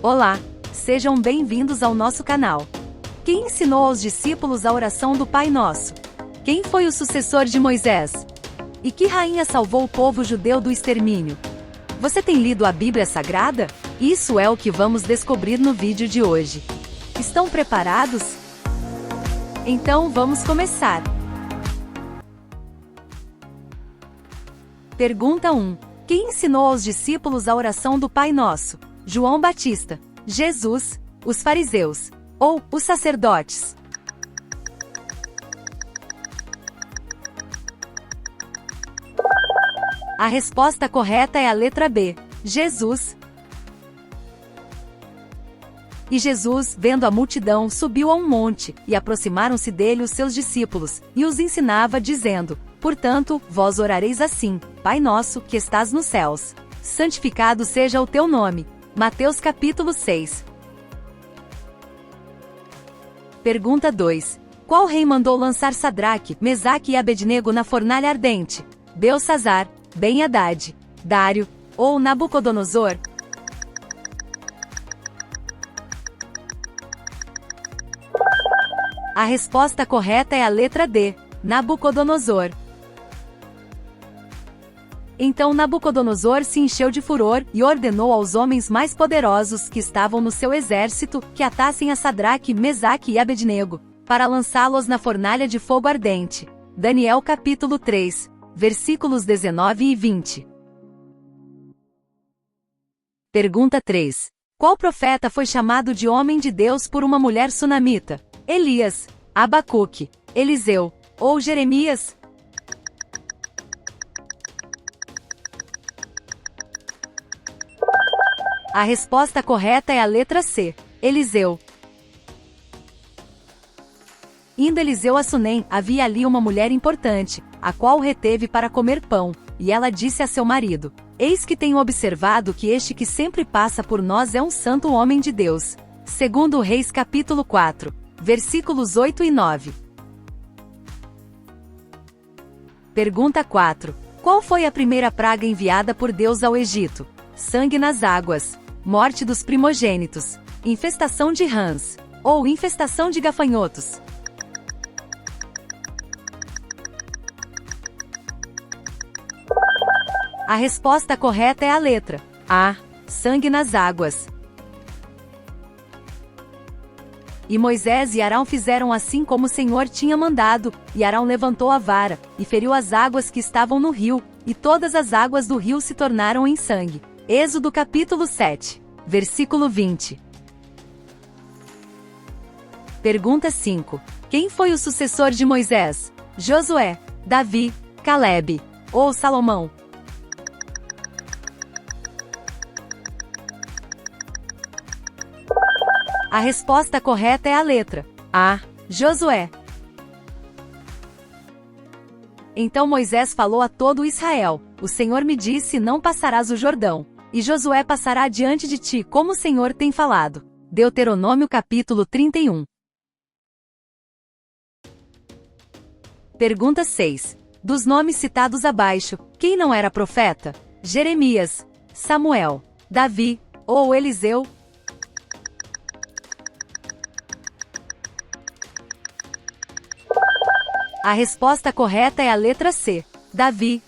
Olá, sejam bem-vindos ao nosso canal. Quem ensinou aos discípulos a oração do Pai Nosso? Quem foi o sucessor de Moisés? E que rainha salvou o povo judeu do extermínio? Você tem lido a Bíblia Sagrada? Isso é o que vamos descobrir no vídeo de hoje. Estão preparados? Então vamos começar. Pergunta 1. Quem ensinou aos discípulos a oração do Pai Nosso? João Batista, Jesus, os fariseus, ou os sacerdotes? A resposta correta é a letra B, Jesus. E Jesus, vendo a multidão, subiu a um monte, e aproximaram-se dele os seus discípulos, e os ensinava, dizendo: Portanto, vós orareis assim: Pai nosso, que estás nos céus, santificado seja o teu nome. Mateus capítulo 6. Pergunta 2. Qual rei mandou lançar Sadraque, Mesaque e Abednego na fornalha ardente? Belsassar, Ben-Hadad, Dário, ou Nabucodonosor? A resposta correta é a letra D, Nabucodonosor. Então Nabucodonosor se encheu de furor e ordenou aos homens mais poderosos que estavam no seu exército que atassem a Sadraque, Mesaque e Abednego, para lançá-los na fornalha de fogo ardente. Daniel capítulo 3, versículos 19 e 20. Pergunta 3. Qual profeta foi chamado de homem de Deus por uma mulher sunamita? Elias, Abacuque, Eliseu, ou Jeremias? A resposta correta é a letra C, Eliseu. Indo Eliseu a Sunem, havia ali uma mulher importante, a qual o reteve para comer pão, e ela disse a seu marido: Eis que tenho observado que este que sempre passa por nós é um santo homem de Deus. Segundo Reis capítulo 4, versículos 8 e 9. Pergunta 4. Qual foi a primeira praga enviada por Deus ao Egito? Sangue nas águas, morte dos primogênitos, infestação de rãs, ou infestação de gafanhotos? A resposta correta é a letra A, sangue nas águas. E Moisés e Arão fizeram assim como o Senhor tinha mandado, e Arão levantou a vara, e feriu as águas que estavam no rio, e todas as águas do rio se tornaram em sangue. Êxodo capítulo 7, versículo 20. Pergunta 5. Quem foi o sucessor de Moisés? Josué, Davi, Calebe, ou Salomão? A resposta correta é a letra A, Josué. Então Moisés falou a todo Israel: O Senhor me disse: Não passarás o Jordão, e Josué passará diante de ti como o Senhor tem falado. Deuteronômio capítulo 31. Pergunta 6. Dos nomes citados abaixo, quem não era profeta? Jeremias, Samuel, Davi, ou Eliseu? A resposta correta é a letra C, Davi.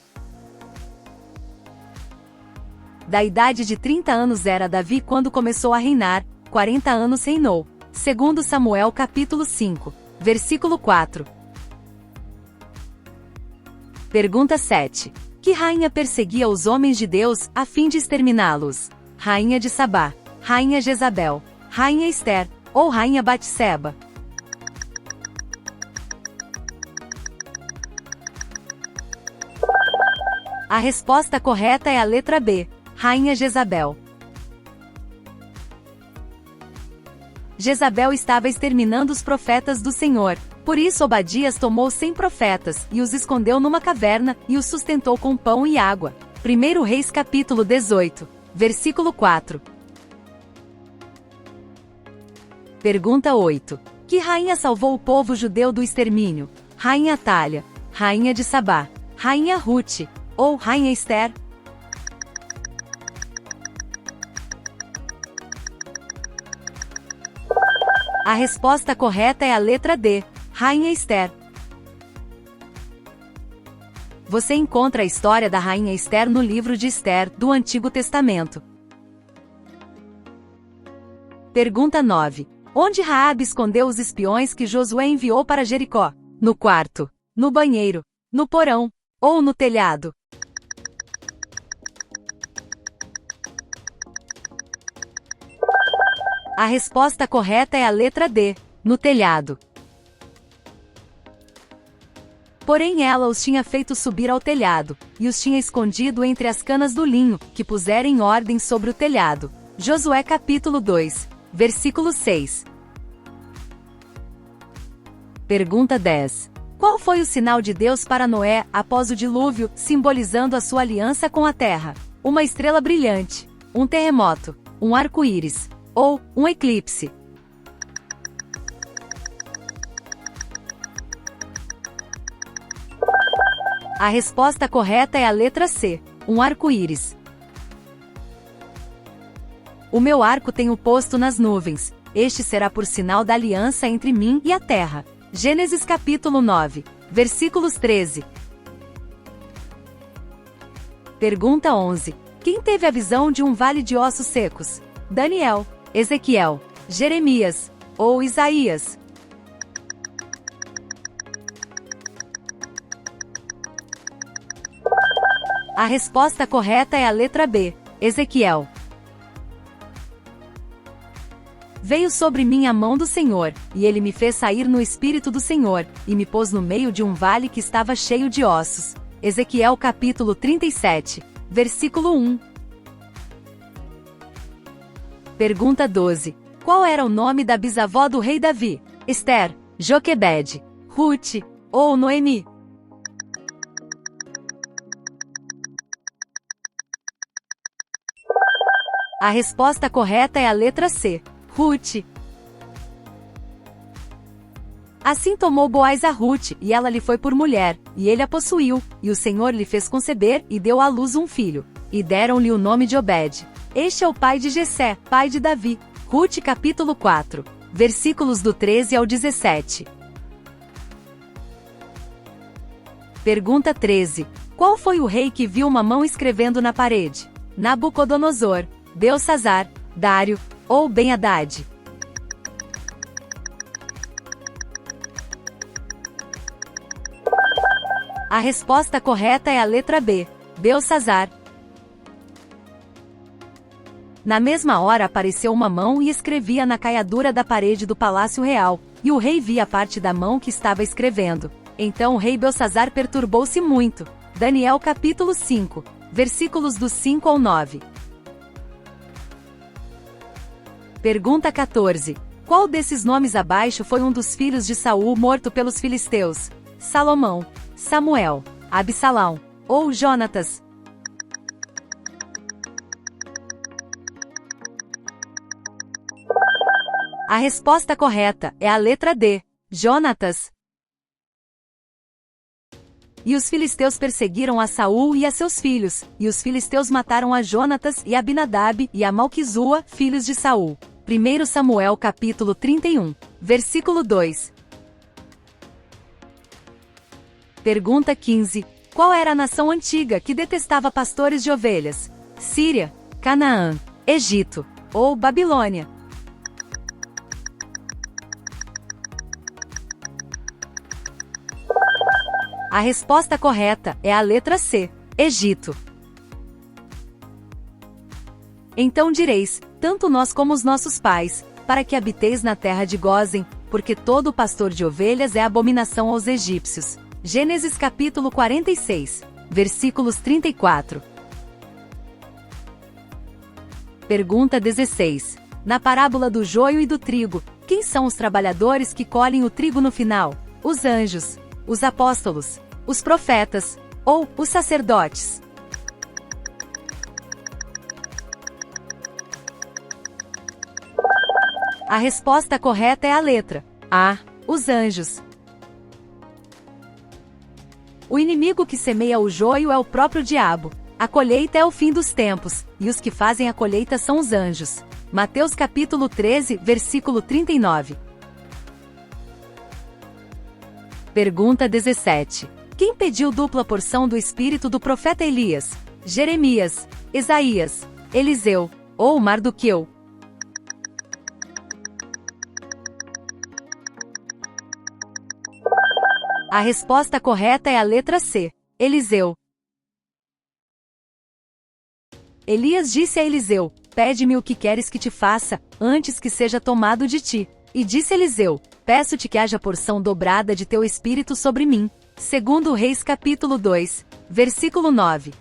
Da idade de 30 anos era Davi quando começou a reinar, 40 anos reinou. Segundo Samuel capítulo 5, versículo 4. Pergunta 7. Que rainha perseguia os homens de Deus, a fim de exterminá-los? Rainha de Sabá, Rainha Jezabel, Rainha Ester, ou Rainha Batseba? A resposta correta é a letra B, Rainha Jezabel. Jezabel estava exterminando os profetas do Senhor. Por isso Obadias tomou 100 profetas, e os escondeu numa caverna, e os sustentou com pão e água. 1 Reis capítulo 18, versículo 4. Pergunta 8. Que rainha salvou o povo judeu do extermínio? Rainha Atália, Rainha de Sabá, Rainha Ruth, ou Rainha Ester? A resposta correta é a letra D, Rainha Esther. Você encontra a história da Rainha Esther no livro de Esther, do Antigo Testamento. Pergunta 9. Onde Raabe escondeu os espiões que Josué enviou para Jericó? No quarto, no banheiro, no porão ou no telhado? A resposta correta é a letra D, no telhado. Porém ela os tinha feito subir ao telhado, e os tinha escondido entre as canas do linho, que puseram em ordem sobre o telhado. Josué capítulo 2, versículo 6. Pergunta 10. Qual foi o sinal de Deus para Noé, após o dilúvio, simbolizando a sua aliança com a terra? Uma estrela brilhante, um terremoto, um arco-íris, ou um eclipse? A resposta correta é a letra C, um arco-íris. O meu arco tenho posto nas nuvens, este será por sinal da aliança entre mim e a terra. Gênesis capítulo 9, versículos 13. Pergunta 11. Quem teve a visão de um vale de ossos secos? Daniel, Ezequiel, Jeremias ou Isaías? A resposta correta é a letra B, Ezequiel. Veio sobre mim a mão do Senhor, e ele me fez sair no espírito do Senhor, e me pôs no meio de um vale que estava cheio de ossos. Ezequiel capítulo 37, versículo 1. Pergunta 12. Qual era o nome da bisavó do rei Davi? Esther, Joquebede, Ruth ou Noemi? A resposta correta é a letra C, Ruth. Assim tomou Boaz a Ruth, e ela lhe foi por mulher, e ele a possuiu, e o Senhor lhe fez conceber, e deu à luz um filho. E deram-lhe o nome de Obed. Este é o pai de Jessé, pai de Davi. Ruth capítulo 4, versículos do 13 ao 17. Pergunta 13. Qual foi o rei que viu uma mão escrevendo na parede? Nabucodonosor, Belsazar, Dário ou Ben-Hadad? A resposta correta é a letra B, Belsazar. Na mesma hora apareceu uma mão e escrevia na caiadura da parede do palácio real, e o rei via parte da mão que estava escrevendo. Então o rei Belsazar perturbou-se muito. Daniel capítulo 5, versículos do 5 ao 9. Pergunta 14. Qual desses nomes abaixo foi um dos filhos de Saul morto pelos filisteus? Salomão, Samuel, Absalão ou Jonatas? A resposta correta é a letra D, Jonatas. E os filisteus perseguiram a Saul e a seus filhos, e os filisteus mataram a Jonatas e a Abinadab e a Malquizua, filhos de Saul. 1 Samuel capítulo 31, versículo 2. Pergunta 15. Qual era a nação antiga que detestava pastores de ovelhas? Síria, Canaã, Egito ou Babilônia? A resposta correta é a letra C, Egito. Então direis, tanto nós como os nossos pais, para que habiteis na terra de Gósen, porque todo pastor de ovelhas é abominação aos egípcios. Gênesis capítulo 46, versículos 34. Pergunta 16. Na parábola do joio e do trigo, quem são os trabalhadores que colhem o trigo no final? Os anjos, os apóstolos, os profetas ou os sacerdotes? A resposta correta é a letra A, os anjos. O inimigo que semeia o joio é o próprio diabo. A colheita é o fim dos tempos, e os que fazem a colheita são os anjos. Mateus capítulo 13, versículo 39. Pergunta 17. Quem pediu dupla porção do espírito do profeta Elias? Jeremias, Isaías, Eliseu ou Mardoqueu? A resposta correta é a letra C. Eliseu. Elias disse a Eliseu: pede-me o que queres que te faça, antes que seja tomado de ti. E disse Eliseu: peço-te que haja porção dobrada de teu espírito sobre mim. Segundo Reis capítulo 2, versículo 9.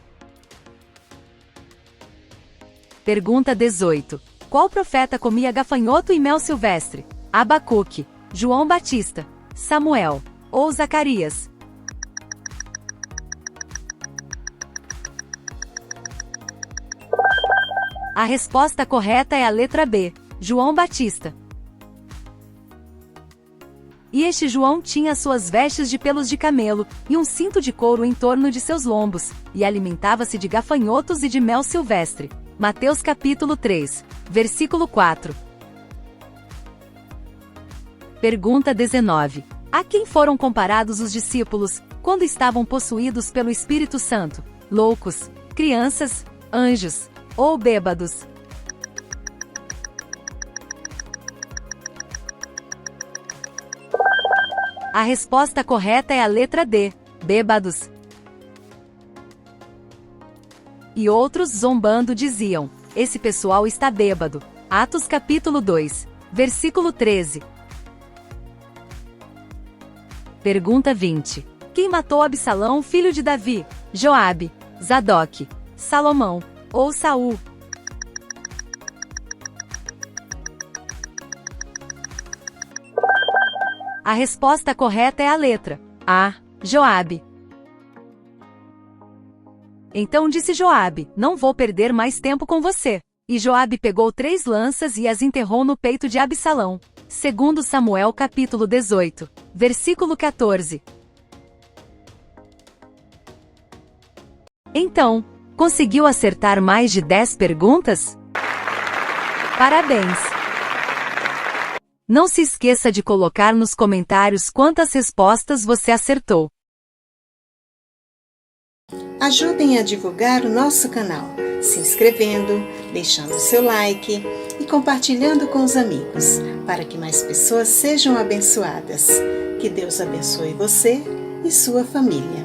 Pergunta 18. Qual profeta comia gafanhoto e mel silvestre? Abacuque, João Batista, Samuel ou Zacarias? A resposta correta é a letra B, João Batista. E este João tinha suas vestes de pelos de camelo, e um cinto de couro em torno de seus lombos, e alimentava-se de gafanhotos e de mel silvestre. Mateus capítulo 3, versículo 4. Pergunta 19. A quem foram comparados os discípulos, quando estavam possuídos pelo Espírito Santo? Loucos, crianças, anjos ou bêbados? A resposta correta é a letra D, bêbados. E outros, zombando, diziam: esse pessoal está bêbado. Atos capítulo 2, versículo 13. Pergunta 20. Quem matou Absalão, filho de Davi? Joabe, Zadoque, Salomão ou Saul? A resposta correta é a letra A, Joabe. Então disse Joabe: não vou perder mais tempo com você. E Joabe pegou 3 lanças e as enterrou no peito de Absalão. Segundo Samuel capítulo 18, versículo 14. Então, conseguiu acertar mais de 10 perguntas? Parabéns! Não se esqueça de colocar nos comentários quantas respostas você acertou. Ajudem a divulgar o nosso canal, se inscrevendo, deixando seu like e compartilhando com os amigos, para que mais pessoas sejam abençoadas. Que Deus abençoe você e sua família.